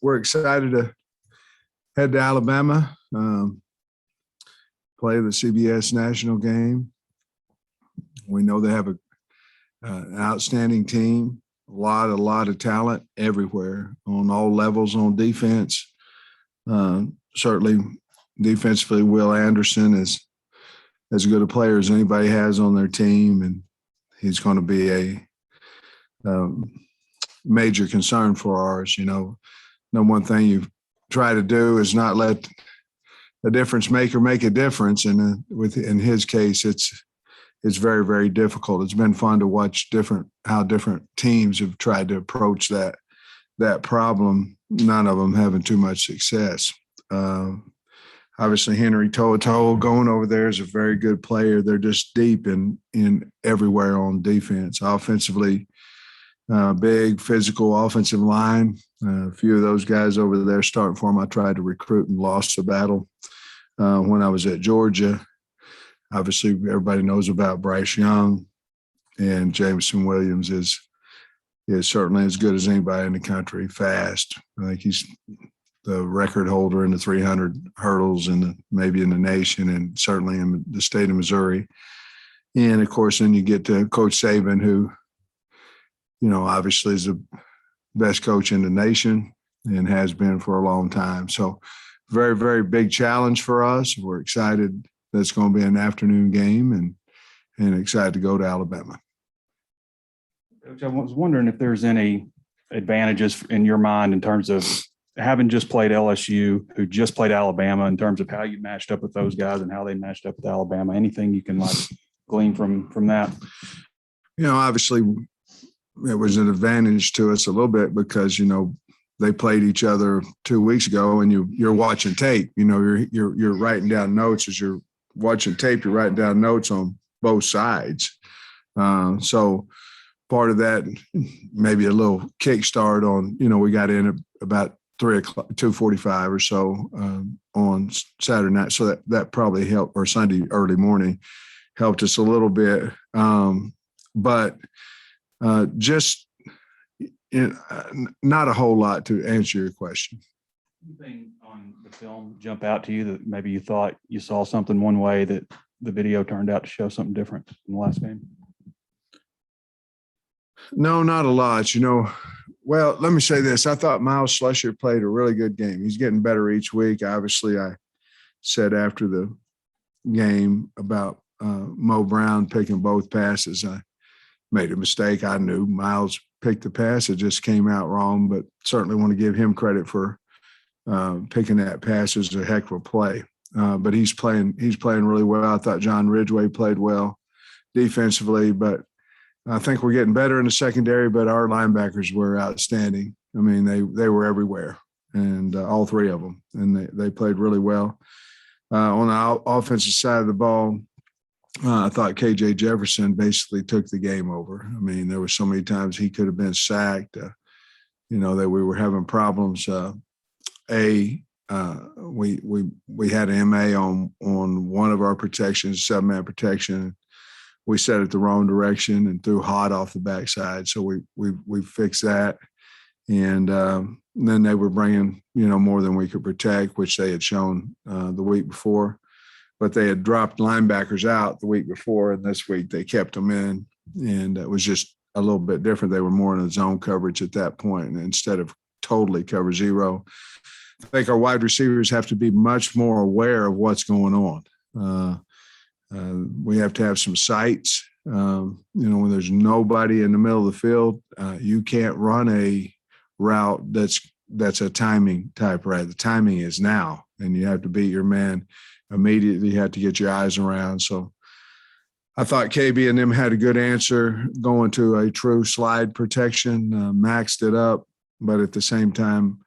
we're excited to head to Alabama, play the CBS national game. We know they have an outstanding team, a lot of talent everywhere on all levels on defense. Certainly defensively, Will Anderson is as good a player as anybody has on their team, and he's going to be a major concern for ours. One thing you try to do is not let a difference maker make a difference, and in his case, it's very, very difficult. It's been fun to watch how different teams have tried to approach that problem. None of them having too much success. Obviously, Henry To'oTo'o going over there is a very good player. They're just deep in everywhere on defense. Offensively, big, physical offensive line. A few of those guys over there starting for them, I tried to recruit and lost the battle when I was at Georgia. Obviously, everybody knows about Bryce Young, and Jameson Williams is certainly as good as anybody in the country, fast. I think he's the record holder in the 300 hurdles maybe in the nation and certainly in the state of Missouri. And, of course, then you get to Coach Saban, who, obviously is the best coach in the nation and has been for a long time. So very, very big challenge for us. We're excited that it's going to be an afternoon game and excited to go to Alabama. Coach, I was wondering if there's any advantages in your mind in terms of having just played LSU, who just played Alabama, in terms of how you matched up with those guys and how they matched up with Alabama. Anything you can glean from that? Obviously it was an advantage to us a little bit because, they played each other 2 weeks ago and you're watching tape. You're writing down notes as you're watching tape. You're writing down notes on both sides. So part of that, maybe a little kickstart on, we got in at about 2:45 or so on Saturday night. So that probably helped, or Sunday early morning helped us a little bit. But just not a whole lot to answer your question. Anything on the film jump out to you that maybe you thought you saw something one way that the video turned out to show something different in the last game? No, not a lot. Well, let me say this. I thought Miles Slusher played a really good game. He's getting better each week. Obviously, I said after the game about Mo Brown picking both passes. I made a mistake. I knew Miles picked the pass. It just came out wrong, but certainly want to give him credit for picking that pass. Is a heck of a play. But he's playing really well. I thought John Ridgway played well defensively, but I think we're getting better in the secondary, but our linebackers were outstanding. I mean, they were everywhere, and all three of them, and they played really well. On the offensive side of the ball, I thought KJ Jefferson basically took the game over. I mean, there were so many times he could have been sacked, that we were having problems. We had an MA on one of our protections, 7-man protection. We set it the wrong direction and threw hot off the backside. So we fixed that. And then they were bringing, more than we could protect, which they had shown the week before. But they had dropped linebackers out the week before, and this week they kept them in. And it was just a little bit different. They were more in the zone coverage at that point instead of totally cover zero. I think our wide receivers have to be much more aware of what's going on. We have to have some sights. When there's nobody in the middle of the field, you can't run a route that's a timing type route. The timing is now, and you have to beat your man immediately. You have to get your eyes around. So I thought KB and them had a good answer going to a true slide protection, maxed it up, but at the same time,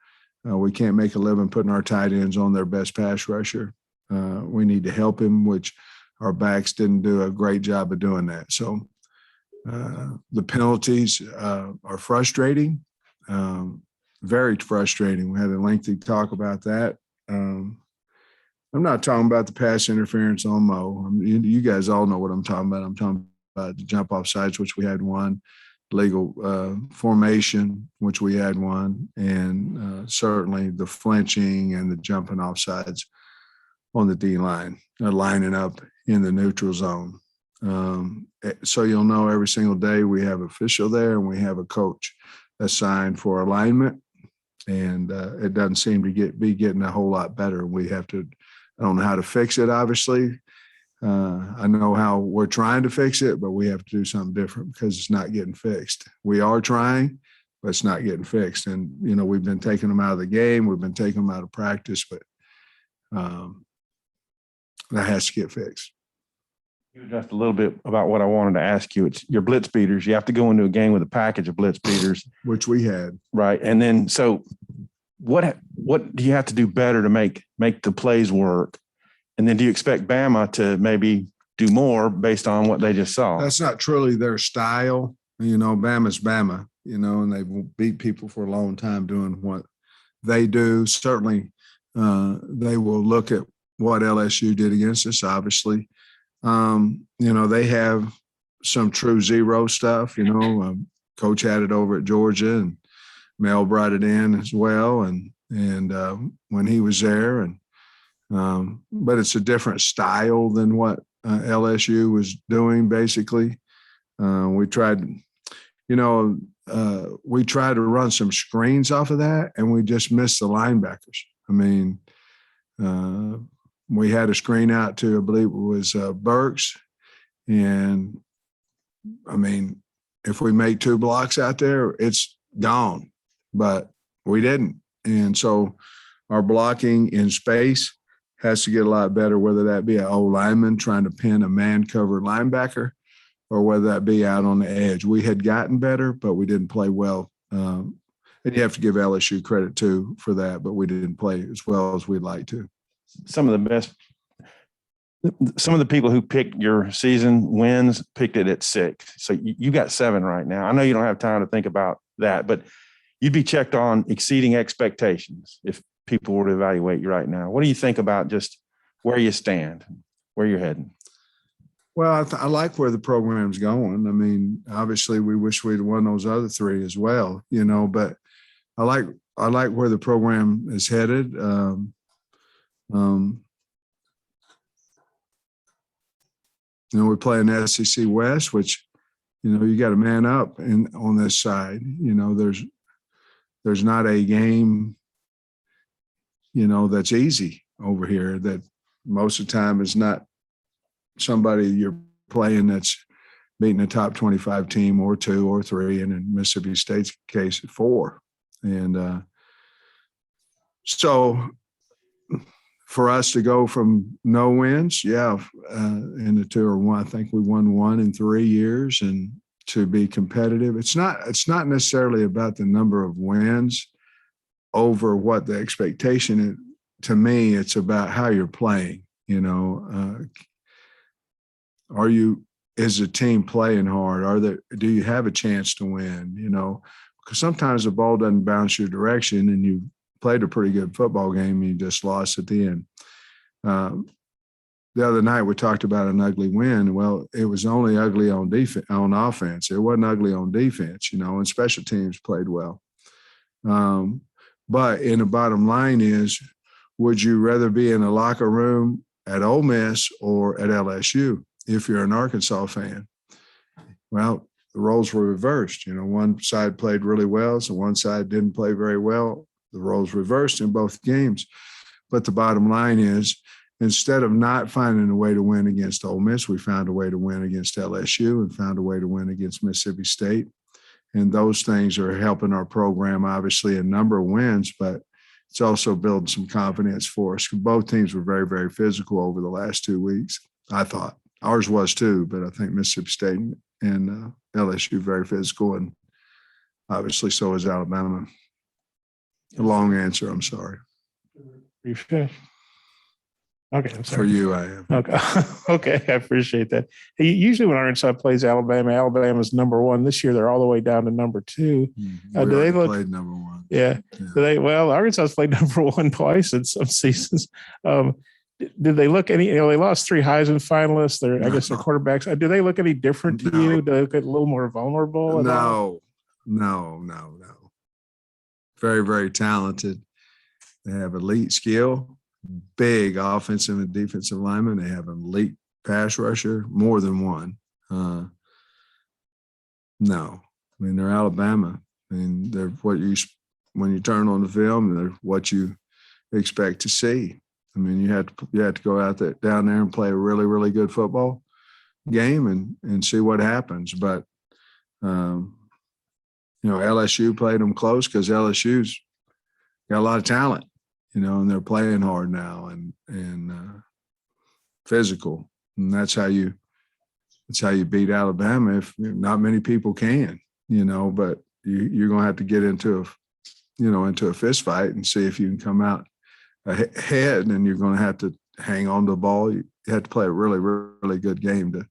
we can't make a living putting our tight ends on their best pass rusher. We need to help him, which our backs didn't do a great job of doing that. So the penalties are frustrating, very frustrating. We had a lengthy talk about that. I'm not talking about the pass interference on Mo. You guys all know what I'm talking about. I'm talking about the jump off sides, which we had one. legal formation, which we had one, and certainly the flinching and the jumping off sides on the D line, lining up in the neutral zone. So you'll know every single day we have an official there and we have a coach assigned for alignment, and it doesn't seem to be getting a whole lot better. We have to, I don't know how to fix it, obviously. I know how we're trying to fix it, but we have to do something different because it's not getting fixed. We are trying, but it's not getting fixed. And, we've been taking them out of the game. We've been taking them out of practice, but that has to get fixed. You addressed a little bit about what I wanted to ask you. It's your blitz beaters. You have to go into a game with a package of blitz beaters, which we had. Right. And then, so what do you have to do better to make the plays work? And then do you expect Bama to maybe do more based on what they just saw? That's not truly their style. Bama's Bama, and they've beat people for a long time doing what they do. Certainly, they will look at what LSU did against us, obviously. They have some true zero stuff. Coach had it over at Georgia, and Mel brought it in as well. And when he was there, and but it's a different style than what LSU was doing. Basically, we tried to run some screens off of that, and we just missed the linebackers. I mean, we had a screen out to, I believe it was Burks. And I mean, if we make 2 blocks out there, it's gone, but we didn't. And so our blocking in space has to get a lot better, whether that be an old lineman trying to pin a man-covered linebacker or whether that be out on the edge. We had gotten better, but we didn't play well. And you have to give LSU credit, too, for that, but we didn't play as well as we'd like to. Some of the people who picked your season wins picked it at 6. So you got 7 right now. I know you don't have time to think about that, but you'd be checked on exceeding expectations if people were to evaluate you right now. What do you think about just where you stand, where you're heading? Well, I like where the program's going. I mean, obviously we wish we'd won those other 3 as well, but I like where the program is headed. We play in the SEC West, which, you got to man up on this side. There's not a game, that's easy over here. That most of the time is not somebody you're playing that's beating a top 25 team or 2 or 3, and in Mississippi State's case, 4. And so for us to go from no wins, into 2 or 1, I think we won 1 in 3 years, and to be competitive, it's not necessarily about the number of wins over what the expectation is. To me, it's about how you're playing. Is the team playing hard? Do you have a chance to win? Because sometimes the ball doesn't bounce your direction, and you played a pretty good football game and you just lost at the end. The other night we talked about an ugly win. Well, it was only ugly on offense. It wasn't ugly on defense, and special teams played well. But in the bottom line is, would you rather be in a locker room at Ole Miss or at LSU if you're an Arkansas fan? Well, the roles were reversed. One side played really well, so one side didn't play very well. The roles reversed in both games. But the bottom line is, instead of not finding a way to win against Ole Miss, we found a way to win against LSU and found a way to win against Mississippi State. And those things are helping our program, obviously, a number of wins, but it's also building some confidence for us. Both teams were very, very physical over the last 2 weeks, I thought. Ours was too, but I think Mississippi State and LSU very physical, and obviously so is Alabama. A long answer, I'm sorry. Are you finished? Okay, I'm sorry. For you, I am. Okay, okay, I appreciate that. Usually when Arkansas plays Alabama, Alabama's number 1. This year they're all the way down to number 2. We Do they look? played number 1. Yeah. Yeah. Well, Arkansas's played number 1 twice in some seasons. did they look any, they lost 3 Heisman finalists. I guess their quarterbacks. Do they look any different to you? Do they look a little more vulnerable? No. Very, very talented. They have elite skill, big offensive and defensive linemen. They have an elite pass rusher, more than one. No, I mean, they're Alabama. I mean, they're when you turn on the film, they're what you expect to see. I mean, you had to go out there down there and play a really, really good football game and see what happens. But LSU played them close because LSU's got a lot of talent, and they're playing hard now and physical, and that's how you beat Alabama. If not many people can, but you're going to have to get into a fist fight and see if you can come out ahead, and you're going to have to hang on to the ball. You have to play a really, really good game to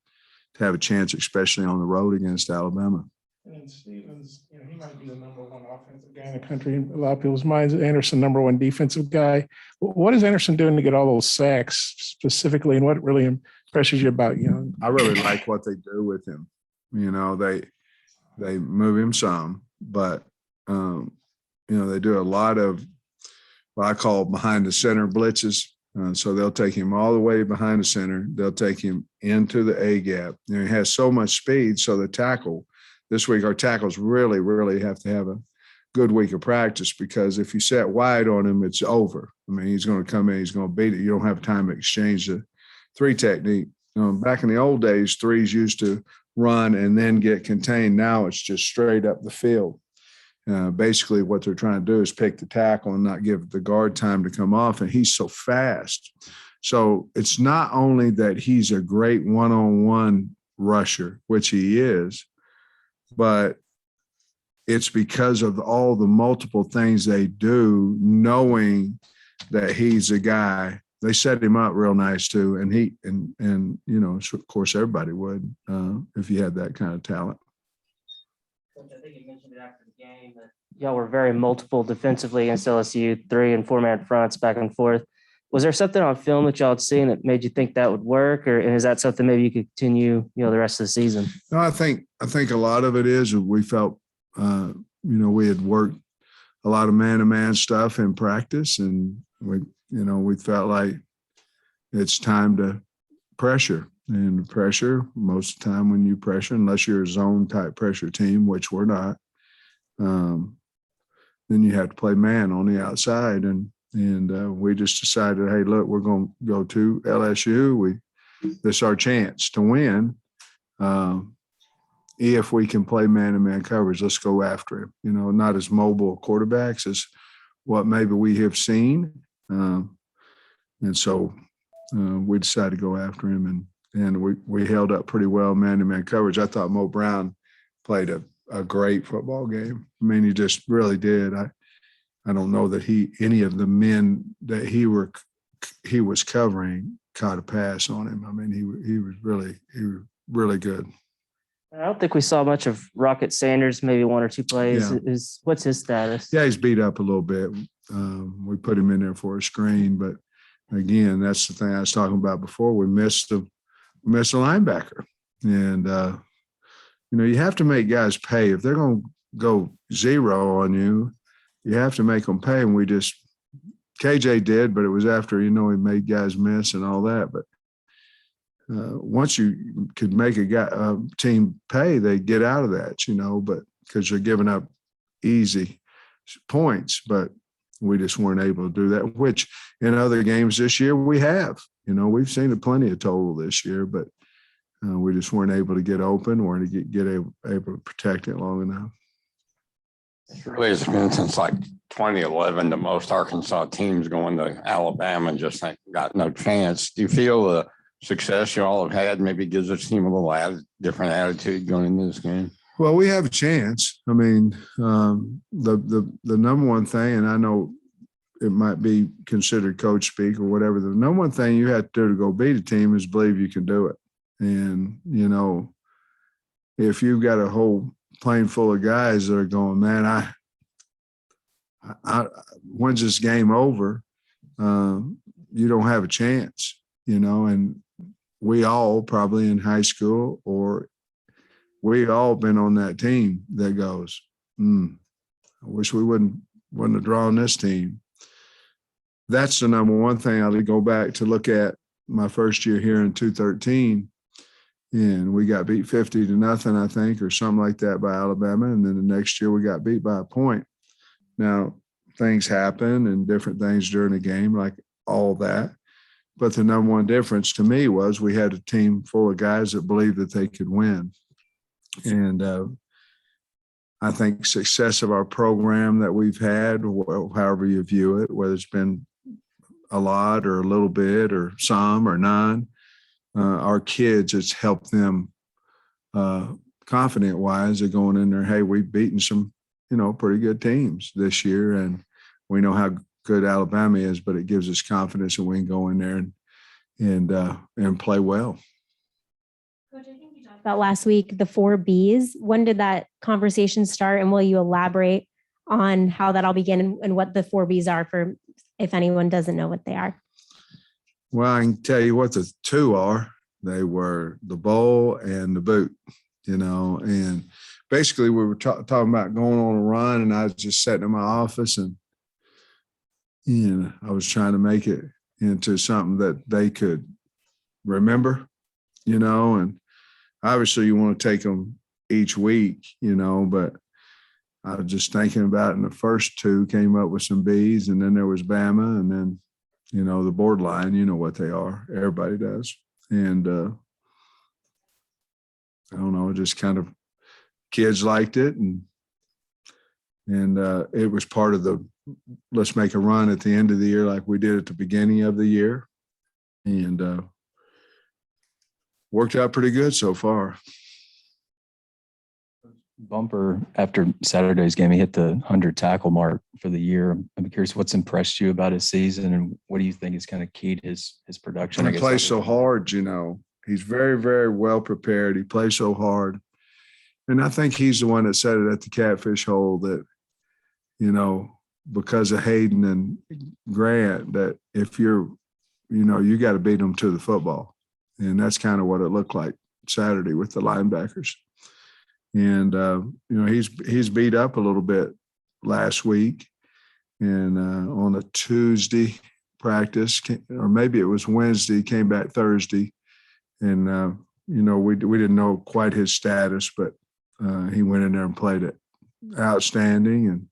have a chance, especially on the road against Alabama. And Stevens, he might be the number 1 offensive guy in the country in a lot of people's minds. Anderson, number 1 defensive guy. What is Anderson doing to get all those sacks specifically, and what really impresses you about Young? I really like what they do with him. They move him some, but they do a lot of what I call behind the center blitzes. So they'll take him all the way behind the center. They'll take him into the A gap. He has so much speed. So the tackle this week, our tackles really, really have to have a good week of practice, because if you set wide on him, it's over. I mean, he's going to come in, he's going to beat it. You don't have time to exchange the 3 technique. Back in the old days, 3s used to run and then get contained. Now it's just straight up the field. Basically, what they're trying to do is pick the tackle and not give the guard time to come off, and he's so fast. So it's not only that he's a great one-on-one rusher, which he is, but it's because of all the multiple things they do, knowing that he's a guy. They set him up real nice too, and of course everybody would if you had that kind of talent. I think you mentioned it after the game that y'all were very multiple defensively against LSU, 3 and 4-man fronts back and forth. Was there something on film that y'all had seen that made you think that would work, or is that something maybe you could continue, the rest of the season? No, I think a lot of it is we felt, we had worked a lot of man-to-man stuff in practice, and we felt like it's time to pressure. And pressure, most of the time when you pressure, unless you're a zone type pressure team, which we're not, then you have to play man on the outside. And we just decided, hey, look, we're going to go to LSU. This is our chance to win. If we can play man-to-man coverage, let's go after him. Not as mobile quarterbacks as what maybe we have seen. And so we decided to go after him, and we held up pretty well man-to-man coverage. I thought Mo Brown played a great football game. I mean, he just really did. I don't know that any of the men that he was covering caught a pass on him. I mean, he was really good. I don't think we saw much of Rocket Sanders, maybe 1 or 2 plays. Yeah. What's his status? Yeah, he's beat up a little bit. We put him in there for a screen, but again, that's the thing I was talking about before. We missed a linebacker, and you have to make guys pay. If they're going to go 0 on you, you have to make them pay. And KJ did, but it was after he made guys miss and all that. But once you could make a team pay, they get out of that, but because you're giving up easy points. But we just weren't able to do that, which in other games this year we have. We've seen plenty of total this year, but we just weren't able to get open or to get able to protect it long enough. It really has been since like 2011 the most Arkansas teams going to Alabama and just got no chance. Do you feel the success you all have had maybe gives this team a little different attitude going into this game? Well, we have a chance. I mean, the number one thing, and I know it might be considered coach speak or whatever, the number one thing you have to do to go beat a team is believe you can do it. And, if you've got a whole plane full of guys that are going, man, I when's this game over? you don't have a chance, and we all probably in high school or we all been on that team that goes, I wish we wouldn't have drawn this team. That's the number one thing. I'll go back to look at my first year here in 2013, and we got beat 50-0, I think, or something like that by Alabama. And then the next year we got beat by a point. Now, things happen and different things during the game, like all that. But the number one difference to me was we had a team full of guys that believed that they could win. And I think success of our program that we've had, however you view it, whether it's been a lot or a little bit or some or none, our kids, it's helped them confident-wise. They're going in there, hey, we've beaten some, pretty good teams this year, and we know how good Alabama is, but it gives us confidence that we can go in there and play well. Coach, I think you talked about last week, the 4 Bs. When did that conversation start? And will you elaborate on how that all began and what the 4 Bs are for if anyone doesn't know what they are? Well, I can tell you what the 2 are. They were the bowl and the boot, and basically we were talking about going on a run, and I was just sitting in my office and, I was trying to make it into something that they could remember, and obviously you want to take them each week, but I was just thinking about it, and the first 2 came up with some Bs, and then there was Bama, and then, the borderline, what they are. Everybody does. And I don't know, just kind of kids liked it, and it was part of the let's make a run at the end of the year like we did at the beginning of the year, and worked out pretty good so far. Bumper after Saturday's game, he hit the 100 tackle mark for the year. I'm curious what's impressed you about his season, and what do you think is kind of keyed his production? He plays so hard, He's very, very well prepared. He plays so hard. And I think he's the one that said it at the Catfish Hole that, because of Hayden and Grant, that if you're, you got to beat them to the football. And that's kind of what it looked like Saturday with the linebackers. And, he's beat up a little bit last week. And on a Tuesday practice, or maybe it was Wednesday, came back Thursday. And, we didn't know quite his status, but he went in there and played it outstanding. And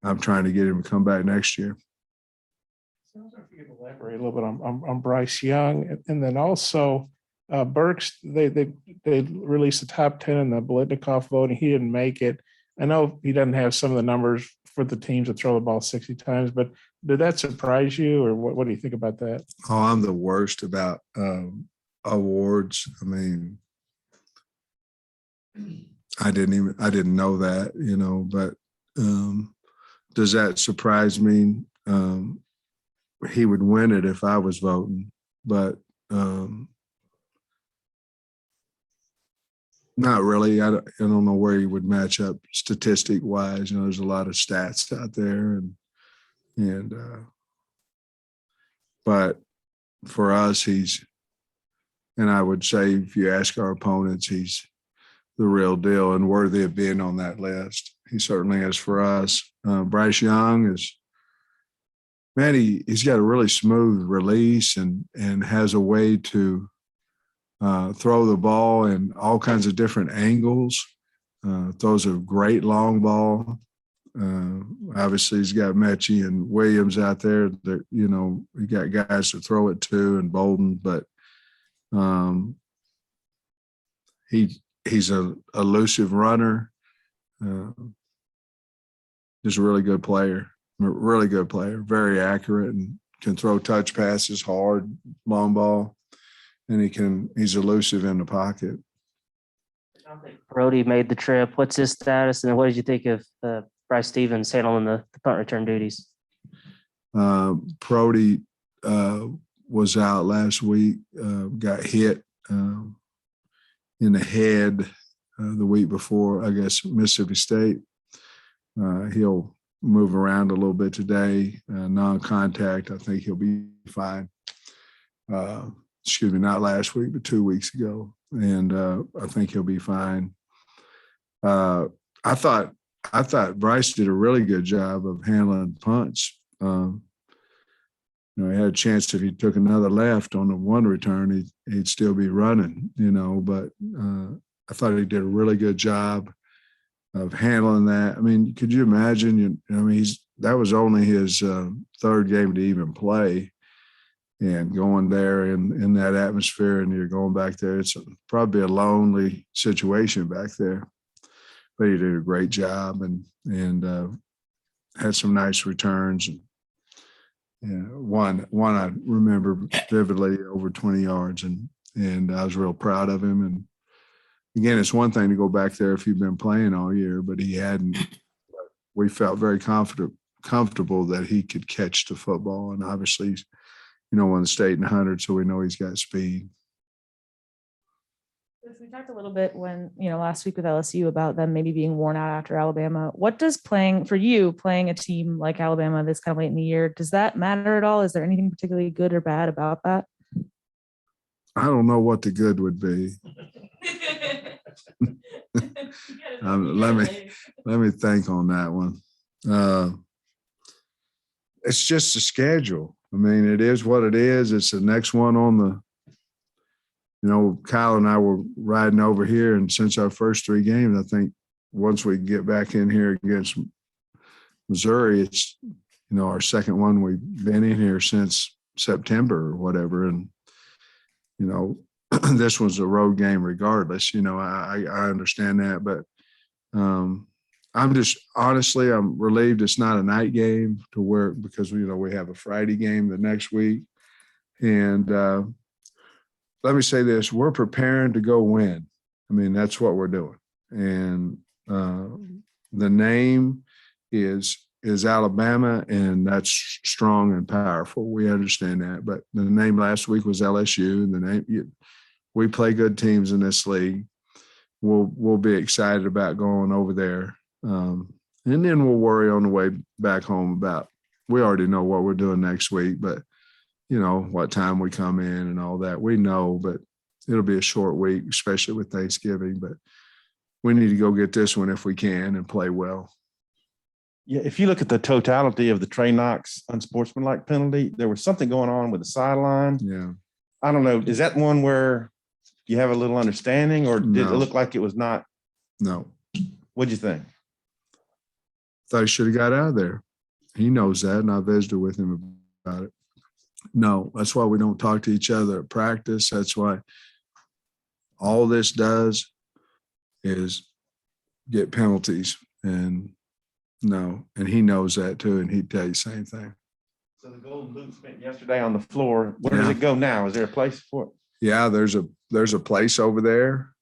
I'm trying to get him to come back next year. Sounds like you could elaborate a little bit on Bryce Young. And then also Burks, they released the top 10 in the Biletnikoff voting. He didn't make it. I know he doesn't have some of the numbers for the teams that throw the ball 60 times, but did that surprise you, or what do you think about that? Oh, I'm the worst about awards. I mean, I didn't know that, but does that surprise me? He would win it if I was voting, but not really. I don't know where he would match up statistic wise. There's a lot of stats out there, and but for us, and I would say if you ask our opponents, he's the real deal and worthy of being on that list. He certainly is for us. Bryce Young is, man, he's got a really smooth release and has a way to throw the ball in all kinds of different angles. Throws a great long ball. Obviously, he's got Mechie and Williams out there. That he got guys to throw it to, and Bolden, but he's a elusive runner. Just a really good player. Very accurate, and can throw touch passes, hard, long ball, and he's elusive in the pocket. Brody made the trip. What's his status? And what did you think of Bryce Stevens handling the punt return duties? Brody was out last week, got hit in the head the week before, I guess, Mississippi State. He'll move around a little bit today, non-contact. I think he'll be fine. Excuse me, not last week, but 2 weeks ago. And I think he'll be fine. I thought Bryce did a really good job of handling punts. He had a chance if he took another left on the one return, he'd still be running, but I thought he did a really good job of handling that. I mean, could you imagine, that was only his third game to even play, and going there in that atmosphere, and you're going back there, it's probably a lonely situation back there. But he did a great job and had some nice returns. And one I remember vividly, over 20 yards, and I was real proud of him. And again, it's one thing to go back there if you've been playing all year, but he hadn't. We felt very comfortable that he could catch the football, and obviously, won the state in 100, so we know he's got speed. We talked a little bit last week with LSU about them maybe being worn out after Alabama. What does playing a team like Alabama this kind of late in the year, does that matter at all? Is there anything particularly good or bad about that? I don't know what the good would be. Let me think on that one. It's just the schedule. I mean, it is what it is. It's the next one on the. Kyle and I were riding over here, and since our first 3 games, I think once we get back in here against Missouri, it's, our second one. We've been in here since September or whatever. And, this was a road game regardless. I understand that, but I'm just, honestly, I'm relieved it's not a night game because we have a Friday game the next week. And, let me say this, we're preparing to go win. I mean, that's what we're doing. And the name is Alabama, and that's strong and powerful. We understand that. But the name last week was LSU, and the name, we play good teams in this league. We'll be excited about going over there. And then we'll worry on the way back home about, we already know what we're doing next week, but what time we come in and all that. We know, but it'll be a short week, especially with Thanksgiving. But we need to go get this one if we can and play well. Yeah, if you look at the totality of the Trey Knox unsportsmanlike penalty, there was something going on with the sideline. Yeah. I don't know. Is that one where you have a little understanding, or did No. it look like it was not? No. What'd you think? Thought he should have got out of there. He knows that, and I visited with him about it. No, that's why we don't talk to each other at practice. That's why all this does is get penalties. And he knows that too, and he'd tell you the same thing. So the golden boot spent yesterday on the floor. Where does it go now? Is there a place for it? Yeah, there's a place over there.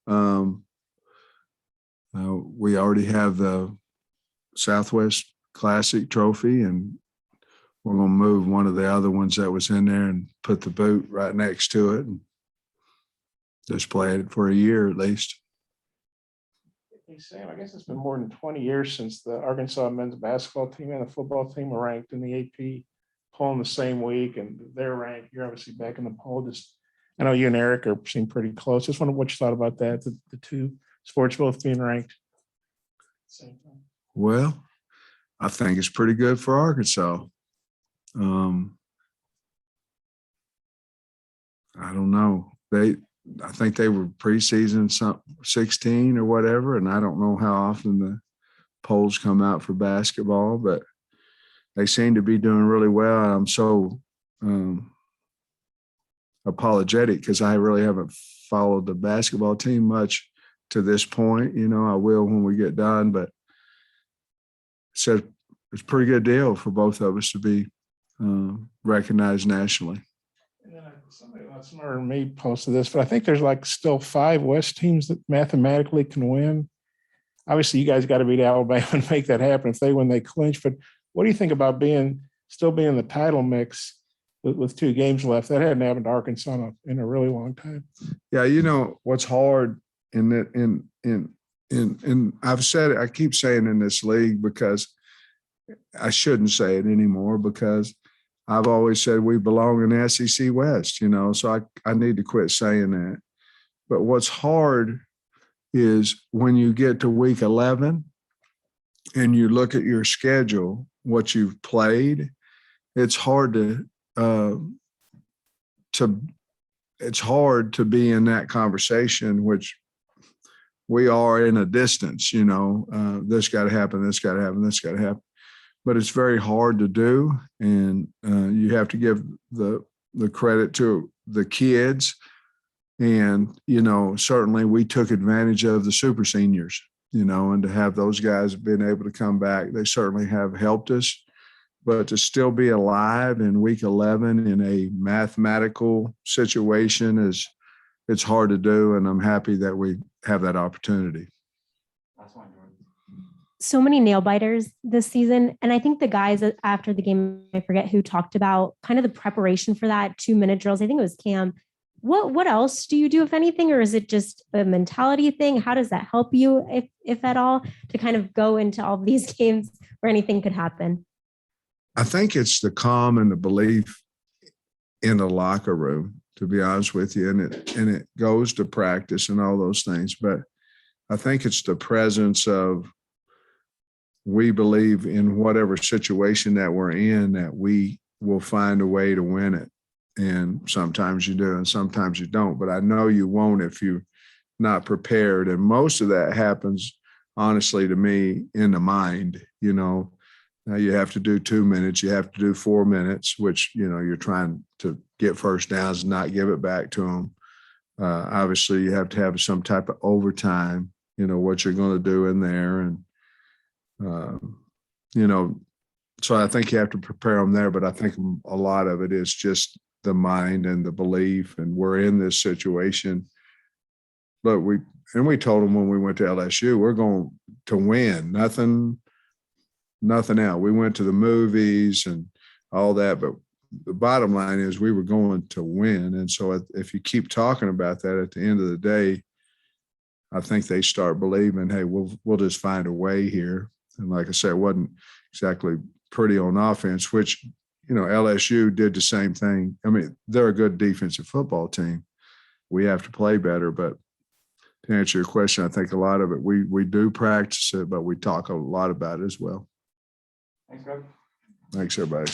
We already have the Southwest Classic trophy, and we're going to move one of the other ones that was in there and put the boot right next to it and display it for a year at least. Hey, Sam, I guess it's been more than 20 years since the Arkansas men's basketball team and the football team were ranked in the AP poll in the same week, and they're ranked. You're obviously back in the poll. I know you and Eric seem pretty close. Just wonder what you thought about that, the two sports both being ranked. Same time. Well, I think it's pretty good for Arkansas. I don't know. I think they were preseason 16 or whatever, and I don't know how often the polls come out for basketball, but they seem to be doing really well. I'm so apologetic because I really haven't followed the basketball team much to this point. I will when we get done, but it's a pretty good deal for both of us to be recognized nationally. And then somebody smarter than me posted this, but I think there's still 5 West teams that mathematically can win. Obviously, you guys got to beat Alabama and make that happen. If they win, they clinch. But what do you think about still being in the title mix with 2 games left? That hadn't happened to Arkansas in a really long time. Yeah, what's hard in I've said it, I keep saying in this league, because I shouldn't say it anymore because I've always said we belong in the SEC West, so I need to quit saying that. But what's hard is when you get to week 11 and you look at your schedule, what you've played, it's hard it's hard to be in that conversation, which we are in a distance, this got to happen, this got to happen, this got to happen. But it's very hard to do. And you have to give the credit to the kids. And, certainly we took advantage of the super seniors, and to have those guys been able to come back, they certainly have helped us. But to still be alive in week 11 in a mathematical situation it's hard to do. And I'm happy that we have that opportunity. So many nail biters this season. And I think the guys after the game, I forget who talked about kind of the preparation for that 2-minute drills. I think it was Cam. What else do you do, if anything, or is it just a mentality thing? How does that help you, if at all, to kind of go into all of these games where anything could happen? I think it's the calm and the belief in the locker room, to be honest with you. And it goes to practice and all those things. But I think it's the presence of, we believe in whatever situation that we're in, that we will find a way to win it. And sometimes you do and sometimes you don't. But I know you won't if you're not prepared. And most of that happens, honestly, to me, in the mind. Now you have to do 2 minutes, you have to do 4 minutes, which, you're trying to get first downs and not give it back to them. Obviously, you have to have some type of overtime, what you're going to do in there. And, so I think you have to prepare them there. But I think a lot of it is just the mind and the belief. And we're in this situation. But we told them when we went to LSU, we're going to win, nothing else. We went to the movies and all that, but the bottom line is we were going to win. And so if you keep talking about that, at the end of the day, I think they start believing, hey, we'll just find a way here. And like I said, it wasn't exactly pretty on offense, which, LSU did the same thing. I mean, they're a good defensive football team. We have to play better. But to answer your question, I think a lot of it, we do practice it, but we talk a lot about it as well. Thanks, Greg. Thanks, everybody.